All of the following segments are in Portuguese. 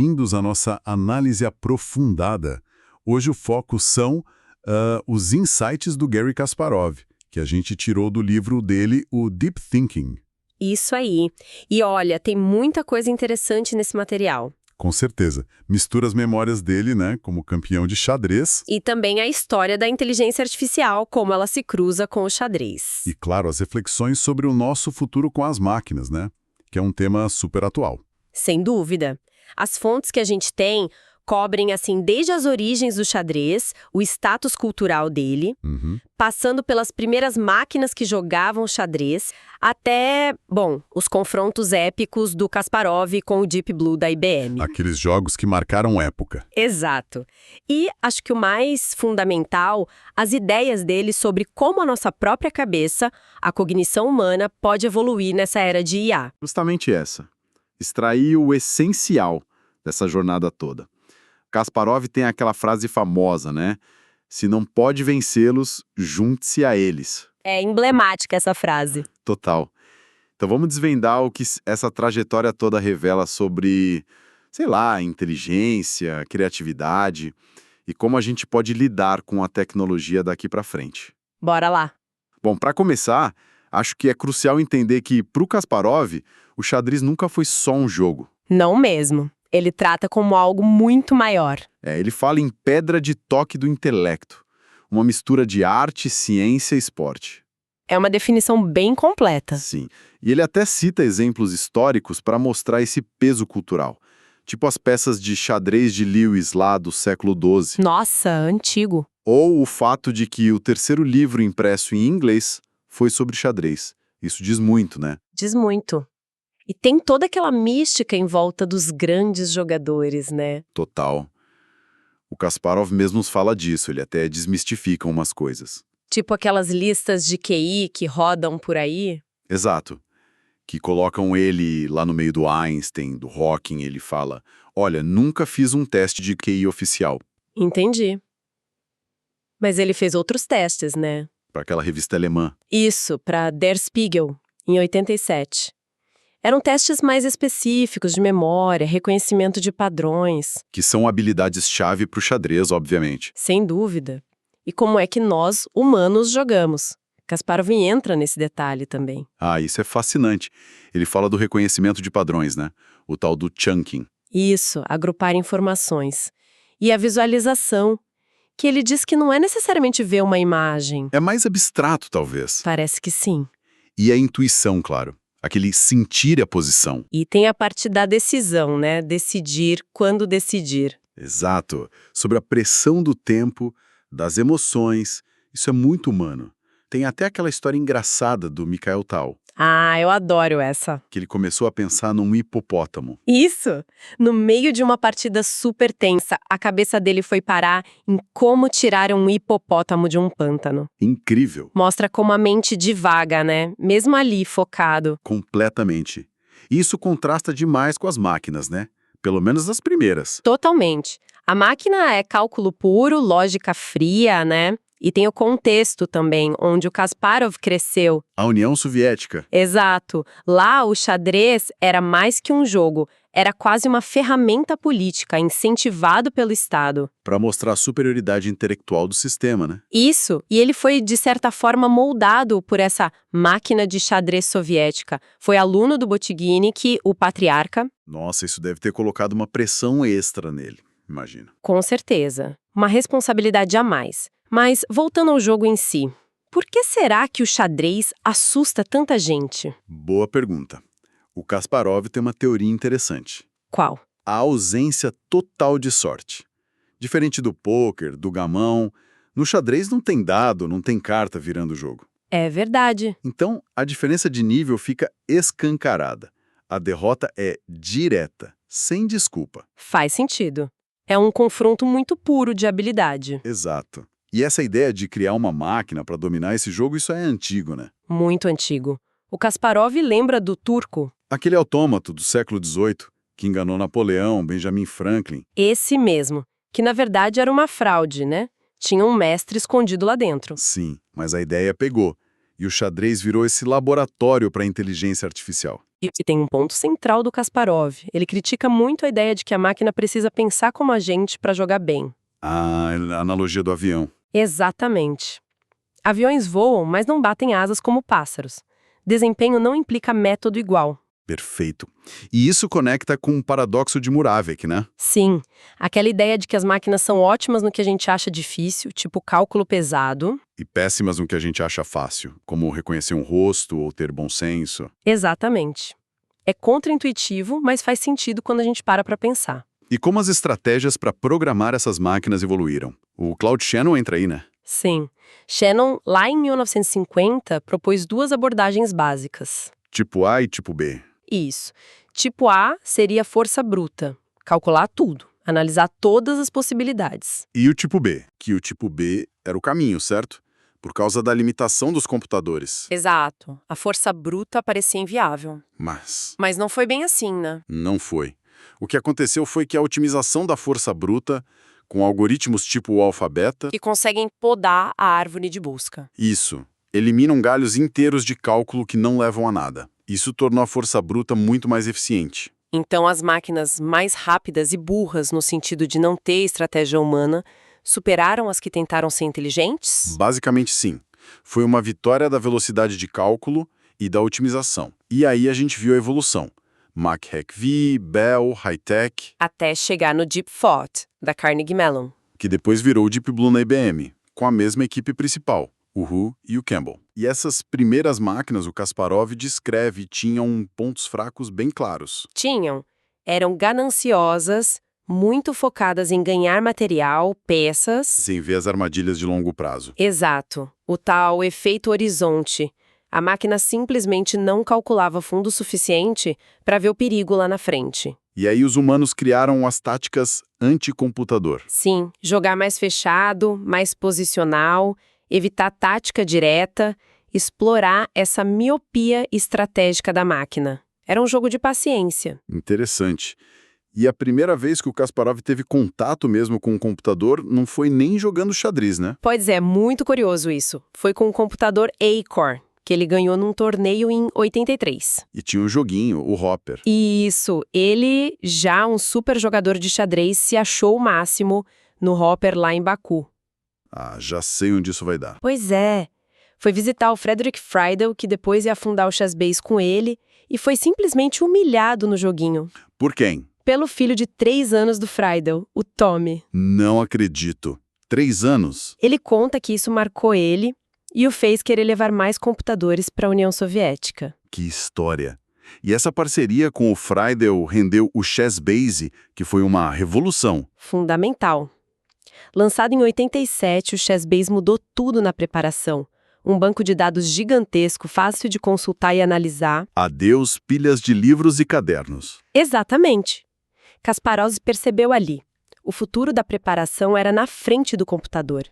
bem-vindos à nossa análise aprofundada. Hoje o foco são os insights do Garry Kasparov, que a gente tirou do livro dele, o Deep Thinking. Isso aí. E olha, tem muita coisa interessante nesse material. Com certeza. Mistura as memórias dele, né, como campeão de xadrez. E também a história da inteligência artificial, como ela se cruza com o xadrez. E, claro, as reflexões sobre o nosso futuro com as máquinas, né, que é um tema super atual. Sem dúvida. As fontes que a gente tem cobrem, assim, desde as origens do xadrez, o status cultural dele, passando pelas primeiras máquinas que jogavam xadrez, até, os confrontos épicos do Kasparov com o Deep Blue da IBM. Aqueles jogos que marcaram época. Exato. E acho que o mais fundamental, as ideias dele sobre como a nossa própria cabeça, a cognição humana, pode evoluir nessa era de IA. Justamente essa. Extrair o essencial dessa jornada toda. Kasparov tem aquela frase famosa, né? Se não pode vencê-los, junte-se a eles. É emblemática essa frase. Total. Então vamos desvendar o que essa trajetória toda revela sobre, sei lá, inteligência, criatividade e como a gente pode lidar com a tecnologia daqui para frente. Bora lá. Bom, para começar, acho que é crucial entender que, para o Kasparov, o xadrez nunca foi só um jogo. Não mesmo. Ele trata como algo muito maior. Ele fala em pedra de toque do intelecto, uma mistura de arte, ciência e esporte. É uma definição bem completa. Sim, e ele até cita exemplos históricos para mostrar esse peso cultural, tipo as peças de xadrez de Lewis lá do século XII. Nossa, antigo. Ou o fato de que o terceiro livro impresso em inglês foi sobre xadrez. Isso diz muito, né? Diz muito. E tem toda aquela mística em volta dos grandes jogadores, né? Total. O Kasparov mesmo nos fala disso, ele até desmistifica umas coisas. Tipo aquelas listas de QI que rodam por aí. Exato. Que colocam ele lá no meio do Einstein, do Hawking, ele fala, olha, nunca fiz um teste de QI oficial. Entendi. Mas ele fez outros testes, né? Para aquela revista alemã. Isso, para Der Spiegel, em 87. Eram testes mais específicos de memória, reconhecimento de padrões. Que são habilidades-chave para o xadrez, obviamente. Sem dúvida. E como é que nós, humanos, jogamos? Kasparov entra nesse detalhe também. Isso é fascinante. Ele fala do reconhecimento de padrões, né? O tal do chunking. Isso, agrupar informações. E a visualização, que ele diz que não é necessariamente ver uma imagem. É mais abstrato, talvez. Parece que sim. E a intuição, claro. Aquele sentir a posição. E tem a parte da decisão, né? Decidir quando decidir. Exato. Sobre a pressão do tempo, das emoções. Isso é muito humano. Tem até aquela história engraçada do Mikhail Tal. Eu adoro essa. Que ele começou a pensar num hipopótamo. Isso! No meio de uma partida super tensa, a cabeça dele foi parar em como tirar um hipopótamo de um pântano. Incrível. Mostra como a mente divaga, né? Mesmo ali, focado. Completamente. E isso contrasta demais com as máquinas, né? Pelo menos as primeiras. Totalmente. A máquina é cálculo puro, lógica fria, né? E tem o contexto também, onde o Kasparov cresceu. A União Soviética. Exato. Lá, o xadrez era mais que um jogo. Era quase uma ferramenta política, incentivado pelo Estado. Para mostrar a superioridade intelectual do sistema, né? Isso. E ele foi, de certa forma, moldado por essa máquina de xadrez soviética. Foi aluno do Botvinnik, o patriarca. Nossa, isso deve ter colocado uma pressão extra nele, imagino. Com certeza. Uma responsabilidade a mais. Mas, voltando ao jogo em si, por que será que o xadrez assusta tanta gente? Boa pergunta. O Kasparov tem uma teoria interessante. Qual? A ausência total de sorte. Diferente do pôquer, do gamão, no xadrez não tem dado, não tem carta virando o jogo. É verdade. Então, a diferença de nível fica escancarada. A derrota é direta, sem desculpa. Faz sentido. É um confronto muito puro de habilidade. Exato. E essa ideia de criar uma máquina para dominar esse jogo, isso é antigo, né? Muito antigo. O Kasparov lembra do turco. Aquele autômato do século XVIII, que enganou Napoleão, Benjamin Franklin. Esse mesmo, que na verdade era uma fraude, né? Tinha um mestre escondido lá dentro. Sim, mas a ideia pegou. E o xadrez virou esse laboratório para a inteligência artificial. E tem um ponto central do Kasparov. Ele critica muito a ideia de que a máquina precisa pensar como a gente para jogar bem. A analogia do avião. Exatamente. Aviões voam, mas não batem asas como pássaros. Desempenho não implica método igual. Perfeito. E isso conecta com o paradoxo de Moravec, né? Sim, aquela ideia de que as máquinas são ótimas no que a gente acha difícil, tipo cálculo pesado. E péssimas no que a gente acha fácil, como reconhecer um rosto ou ter bom senso. Exatamente. É contraintuitivo, mas faz sentido quando a gente para pensar. E como as estratégias para programar essas máquinas evoluíram? O Claude Shannon entra aí, né? Sim. Shannon, lá em 1950, propôs duas abordagens básicas. Tipo A e tipo B. Isso. Tipo A seria força bruta, calcular tudo, analisar todas as possibilidades. E o tipo B, que o tipo B era o caminho, certo? Por causa da limitação dos computadores. Exato. A força bruta parecia inviável. Mas não foi bem assim, né? não foi. O que aconteceu foi que a otimização da força bruta, com algoritmos tipo o alfabeta, Que conseguem podar a árvore de busca. isso, eliminam galhos inteiros de cálculo que não levam a nada. Isso tornou a força bruta muito mais eficiente. Então, as máquinas mais rápidas e burras, no sentido de não ter estratégia humana, superaram as que tentaram ser inteligentes? Basicamente, sim. Foi uma vitória da velocidade de cálculo e da otimização. E aí a gente viu a evolução. Mach-HV, Bell, High-Tech, Até chegar no Deep Thought, da Carnegie Mellon. que depois virou o Deep Blue na IBM, com a mesma equipe principal, o Hu e o Campbell. E essas primeiras máquinas, o Kasparov descreve, tinham pontos fracos bem claros. Eram gananciosas, muito focadas em ganhar material, peças. Sem ver as armadilhas de longo prazo. Exato, o tal efeito horizonte. A máquina simplesmente não calculava fundo suficiente para ver o perigo lá na frente. E aí os humanos criaram as táticas anticomputador. Sim, jogar mais fechado, mais posicional, evitar tática direta, explorar essa miopia estratégica da máquina. Era um jogo de paciência. Interessante. E a primeira vez que o Kasparov teve contato mesmo com o computador não foi nem jogando xadrez, né? Pois é, muito curioso isso. Foi com o computador Acorn, que ele ganhou num torneio em 83. E tinha um joguinho, o Hopper. Isso, ele, já um super jogador de xadrez, se achou o máximo no Hopper lá em Baku. Ah, já sei onde isso vai dar. Pois é. Foi visitar o Frederick Friedel, que depois ia fundar o Chessbase com ele, e foi simplesmente humilhado no joguinho. Por quem? Pelo filho de 3 anos do Friedel, o Tommy. Não acredito. 3 anos? Ele conta que isso marcou ele e o fez querer levar mais computadores para a União Soviética. Que história. E essa parceria com o Friedel rendeu o Chessbase, que foi uma revolução. Fundamental. Lançado em 87, o Chessbase mudou tudo na preparação. Um banco de dados gigantesco, fácil de consultar e analisar. Adeus pilhas de livros e cadernos. Exatamente. Kasparov percebeu ali. O futuro da preparação era na frente do computador.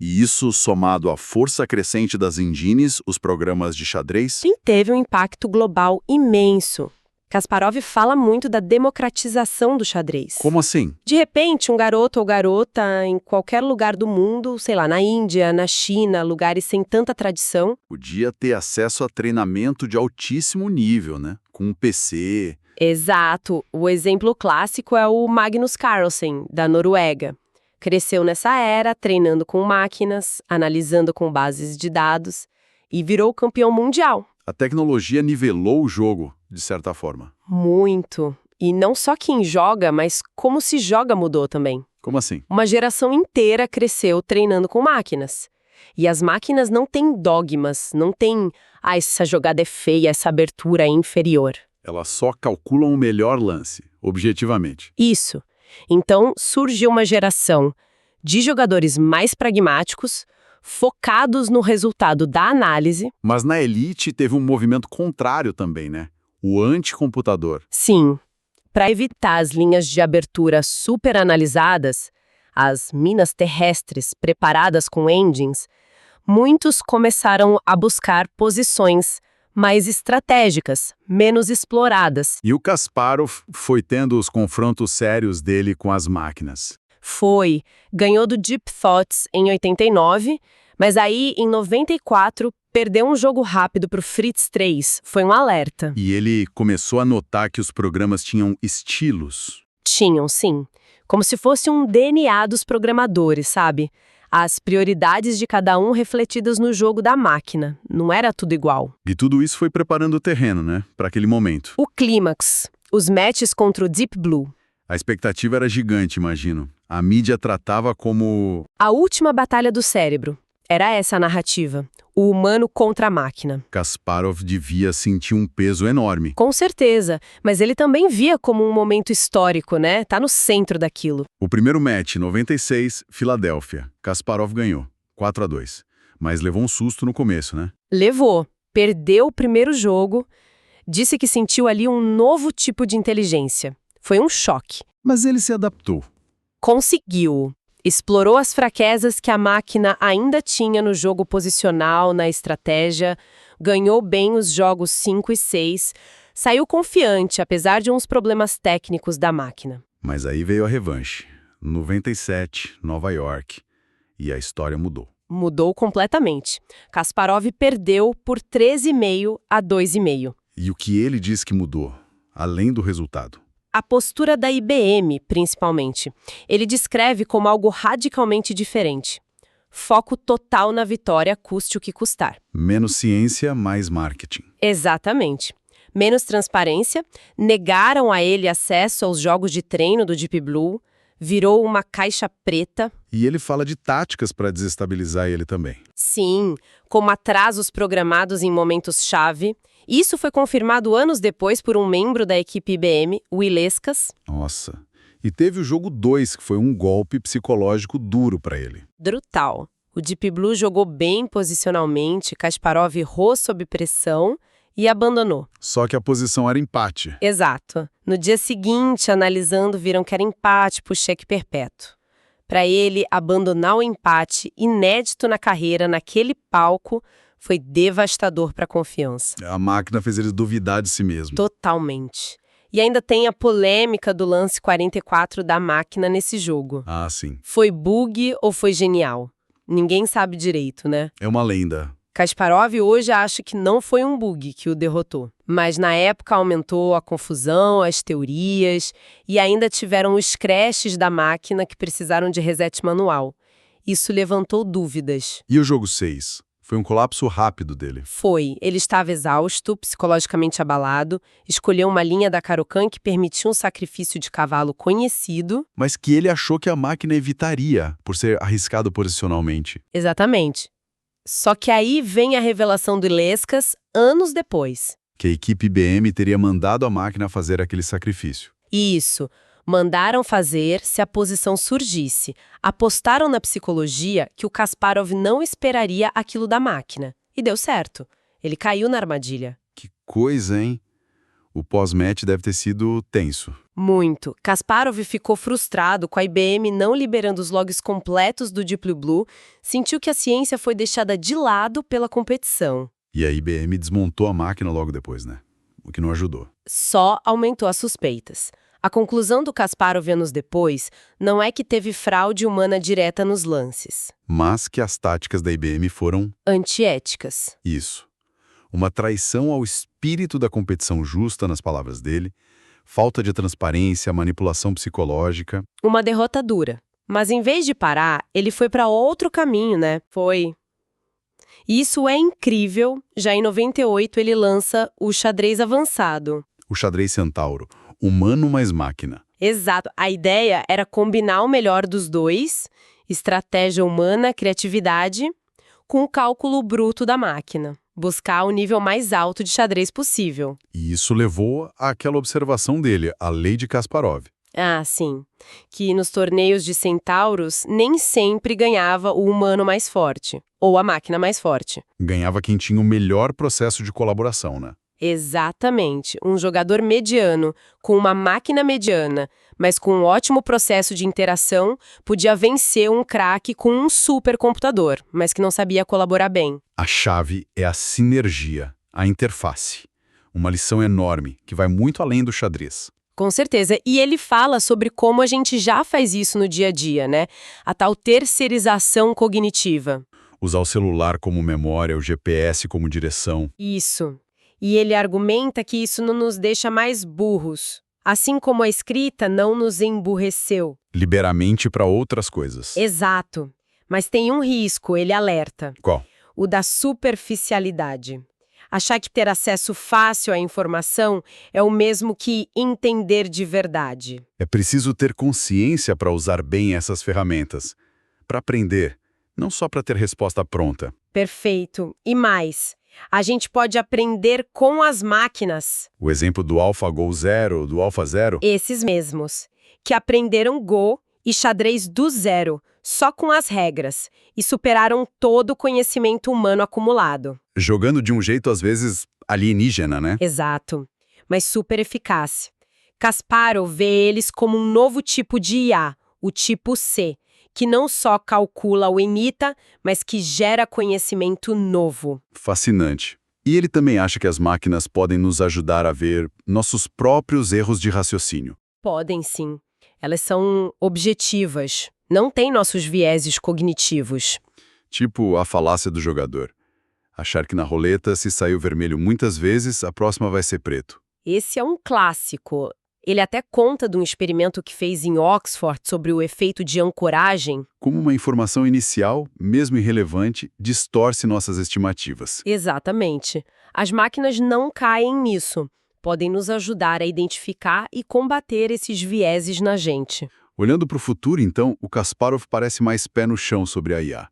E isso, somado à força crescente das engines, os programas de xadrez, E teve um impacto global imenso. Kasparov fala muito da democratização do xadrez. como assim? De repente, um garoto ou garota em qualquer lugar do mundo, sei lá, na Índia, na China, lugares sem tanta tradição, Podia ter acesso a treinamento de altíssimo nível, né? Com um PC. Exato. O exemplo clássico é o Magnus Carlsen, da Noruega. Cresceu nessa era, treinando com máquinas, analisando com bases de dados e virou campeão mundial. A tecnologia nivelou o jogo, de certa forma. Muito. E não só quem joga, mas como se joga mudou também. Como assim? Uma geração inteira cresceu treinando com máquinas. E as máquinas não têm dogmas, não têm, essa jogada é feia, essa abertura é inferior. Elas só calculam o melhor lance, objetivamente. Isso. Então, surgiu uma geração de jogadores mais pragmáticos, focados no resultado da análise. Mas na elite teve um movimento contrário também, né? O anticomputador. Sim, para evitar as linhas de abertura superanalisadas, as minas terrestres preparadas com engines, muitos começaram a buscar posições mais estratégicas, menos exploradas. E o Kasparov foi tendo os confrontos sérios dele com as máquinas. Ganhou do Deep Thoughts em 89, Mas aí, em 94, perder um jogo rápido pro Fritz 3 foi um alerta. E ele começou a notar que os programas tinham estilos. Tinham, sim. Como se fosse um DNA dos programadores, sabe? As prioridades de cada um refletidas no jogo da máquina. Não era tudo igual. E tudo isso foi preparando o terreno, né? Para aquele momento. O clímax. Os matches contra o Deep Blue. A expectativa era gigante, imagino. A mídia tratava como... A última batalha do cérebro. Era essa a narrativa. O humano contra a máquina. Kasparov devia sentir um peso enorme. Com certeza, mas ele também via como um momento histórico, né? Tá no centro daquilo. O primeiro match, 96, Filadélfia. Kasparov ganhou, 4-2. Mas levou um susto no começo, né? Levou. Perdeu o primeiro jogo. Disse que sentiu ali um novo tipo de inteligência. Foi um choque. Mas ele se adaptou. Conseguiu. Explorou as fraquezas que a máquina ainda tinha no jogo posicional, na estratégia, ganhou bem os jogos 5 e 6, saiu confiante, apesar de uns problemas técnicos da máquina. Mas aí veio a revanche. 97, Nova York. E a história mudou. Mudou completamente. Kasparov perdeu por 13,5 a 2,5. E o que ele diz que mudou, além do resultado? A postura da IBM, principalmente. Ele descreve como algo radicalmente diferente. Foco total na vitória, custe o que custar. Menos ciência, mais marketing. Exatamente. Menos transparência, negaram a ele acesso aos jogos de treino do Deep Blue, virou uma caixa preta. E ele fala de táticas para desestabilizar ele também. Sim, como atrasos programados em momentos-chave. Isso foi confirmado anos depois por um membro da equipe IBM, o Ilescas. Nossa. E teve o jogo 2, que foi um golpe psicológico duro para ele. Brutal. O Deep Blue jogou bem posicionalmente, Kasparov errou sob pressão e abandonou. Só que a posição era empate. Exato. No dia seguinte, analisando, viram que era empate por cheque perpétuo. Para ele, abandonar o empate, inédito na carreira, naquele palco, foi devastador para a confiança. A máquina fez ele duvidar de si mesmo. Totalmente. E ainda tem a polêmica do lance 44 da máquina nesse jogo. Ah, sim. Foi bug ou foi genial? Ninguém sabe direito, né? É uma lenda. Kasparov hoje acha que não foi um bug que o derrotou. Mas na época aumentou a confusão, as teorias, e ainda tiveram os crashes da máquina que precisaram de reset manual. Isso levantou dúvidas. E o jogo 6? Foi um colapso rápido dele. Foi. Ele estava exausto, psicologicamente abalado, escolheu uma linha da Caro-Kann que permitia um sacrifício de cavalo conhecido. Mas que ele achou que a máquina evitaria, por ser arriscado posicionalmente. Exatamente. Só que aí vem a revelação do Ilescas anos depois. Que a equipe IBM teria mandado a máquina fazer aquele sacrifício. Isso. Mandaram fazer se a posição surgisse. Apostaram na psicologia que o Kasparov não esperaria aquilo da máquina. E deu certo. Ele caiu na armadilha. Que coisa, hein? O pós-match deve ter sido tenso. Muito. Kasparov ficou frustrado com a IBM não liberando os logs completos do Deep Blue, sentiu que a ciência foi deixada de lado pela competição. E a IBM desmontou a máquina logo depois, né? O que não ajudou. Só aumentou as suspeitas. A conclusão do Kasparov anos depois não é que teve fraude humana direta nos lances. Mas que as táticas da IBM foram... antiéticas. Isso. Uma traição ao espírito da competição justa, nas palavras dele, falta de transparência, manipulação psicológica. Uma derrota dura. Mas em vez de parar, ele foi para outro caminho, né? Foi. Isso é incrível. Já em 98 ele lança o xadrez avançado. O xadrez Centauro. Humano mais máquina. Exato. A ideia era combinar o melhor dos dois, estratégia humana, criatividade, com o cálculo bruto da máquina. Buscar o nível mais alto de xadrez possível. E isso levou àquela observação dele, a lei de Kasparov. Ah, sim. Que nos torneios de centauros nem sempre ganhava o humano mais forte, ou a máquina mais forte. Ganhava quem tinha o melhor processo de colaboração, né? Exatamente. Um jogador mediano, com uma máquina mediana, mas com um ótimo processo de interação, podia vencer um craque com um supercomputador, mas que não sabia colaborar bem. A chave é a sinergia, a interface. Uma lição enorme, que vai muito além do xadrez. Com certeza. E ele fala sobre como a gente já faz isso no dia a dia, né? A tal terceirização cognitiva. Usar o celular como memória, o GPS como direção. Isso. E ele argumenta que isso não nos deixa mais burros. Assim como a escrita não nos emburreceu. Liberar a mente para outras coisas. Exato. Mas tem um risco, ele alerta. Qual? O da superficialidade. Achar que ter acesso fácil à informação é o mesmo que entender de verdade. É preciso ter consciência para usar bem essas ferramentas. Para aprender, não só para ter resposta pronta. Perfeito. E mais, a gente pode aprender com as máquinas. O exemplo do AlphaGo Zero, do AlphaZero, Esses mesmos, que aprenderam Go e xadrez do zero, só com as regras, e superaram todo o conhecimento humano acumulado. jogando de um jeito às vezes alienígena, né? Exato, mas super eficaz. Kasparov vê eles como um novo tipo de IA, o tipo C, que não só calcula ou imita, mas que gera conhecimento novo. Fascinante. E ele também acha que as máquinas podem nos ajudar a ver nossos próprios erros de raciocínio. Podem sim. Elas são objetivas, não têm nossos vieses cognitivos. Tipo a falácia do jogador. Achar que na roleta, se saiu vermelho muitas vezes, a próxima vai ser preto. Esse é um clássico. Ele até conta de um experimento que fez em Oxford sobre o efeito de ancoragem. Como uma informação inicial, mesmo irrelevante, distorce nossas estimativas. Exatamente. As máquinas não caem nisso. Podem nos ajudar a identificar e combater esses vieses na gente. Olhando para o futuro, então, o Kasparov parece mais pé no chão sobre a IA.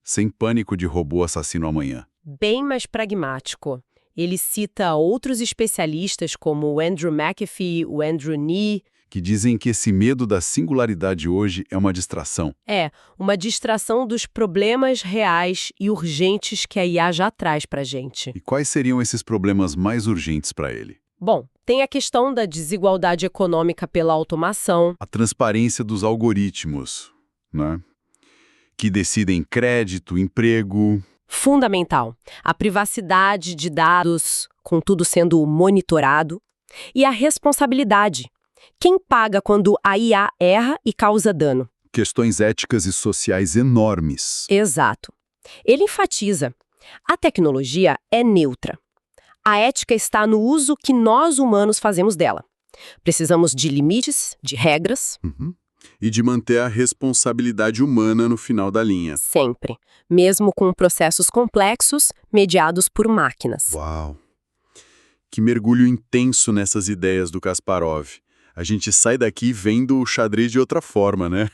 Sem pânico de robô assassino amanhã. Bem mais pragmático. Ele cita outros especialistas como o Andrew McAfee, o Andrew Nee. Que dizem que esse medo da singularidade hoje é uma distração. É, uma distração dos problemas reais e urgentes que a IA já traz pra gente. E quais seriam esses problemas mais urgentes para ele? Bom, tem a questão da desigualdade econômica pela automação. A transparência dos algoritmos, né? Que decidem crédito, emprego. Fundamental. A privacidade de dados, com tudo sendo monitorado. E a responsabilidade. Quem paga quando a IA erra e causa dano? Questões éticas e sociais enormes. Exato. Ele enfatiza: a tecnologia é neutra. A ética está no uso que nós humanos fazemos dela. Precisamos de limites, de regras. E de manter a responsabilidade humana no final da linha. Sempre. Mesmo com processos complexos, mediados por máquinas. Uau! Que mergulho intenso nessas ideias do Kasparov. A gente sai daqui vendo o xadrez de outra forma, né?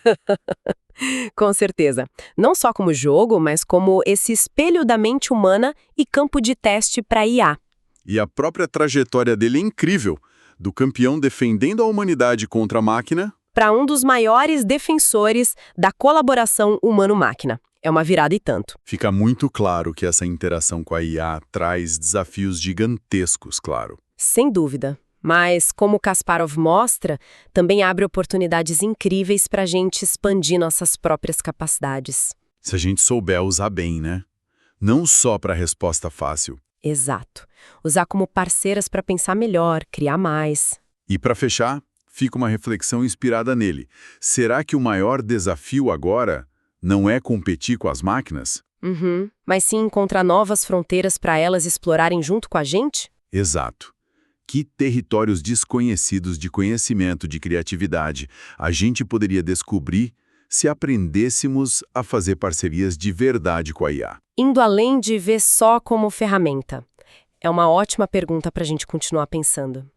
Com certeza. Não só como jogo, mas como esse espelho da mente humana e campo de teste para IA. E a própria trajetória dele é incrível. Do campeão defendendo a humanidade contra a máquina... para um dos maiores defensores da colaboração humano-máquina. É uma virada e tanto. Fica muito claro que essa interação com a IA traz desafios gigantescos, claro. Sem dúvida. Mas, como Kasparov mostra, também abre oportunidades incríveis para a gente expandir nossas próprias capacidades. Se a gente souber usar bem, né? Não só para resposta fácil. Exato. Usar como parceiras para pensar melhor, criar mais. E para fechar, fica uma reflexão inspirada nele. Será que o maior desafio agora não é competir com as máquinas? Mas sim encontrar novas fronteiras para elas explorarem junto com a gente? Exato. Que territórios desconhecidos de conhecimento, de criatividade, a gente poderia descobrir se aprendêssemos a fazer parcerias de verdade com a IA? Indo além de ver só como ferramenta. É uma ótima pergunta para a gente continuar pensando.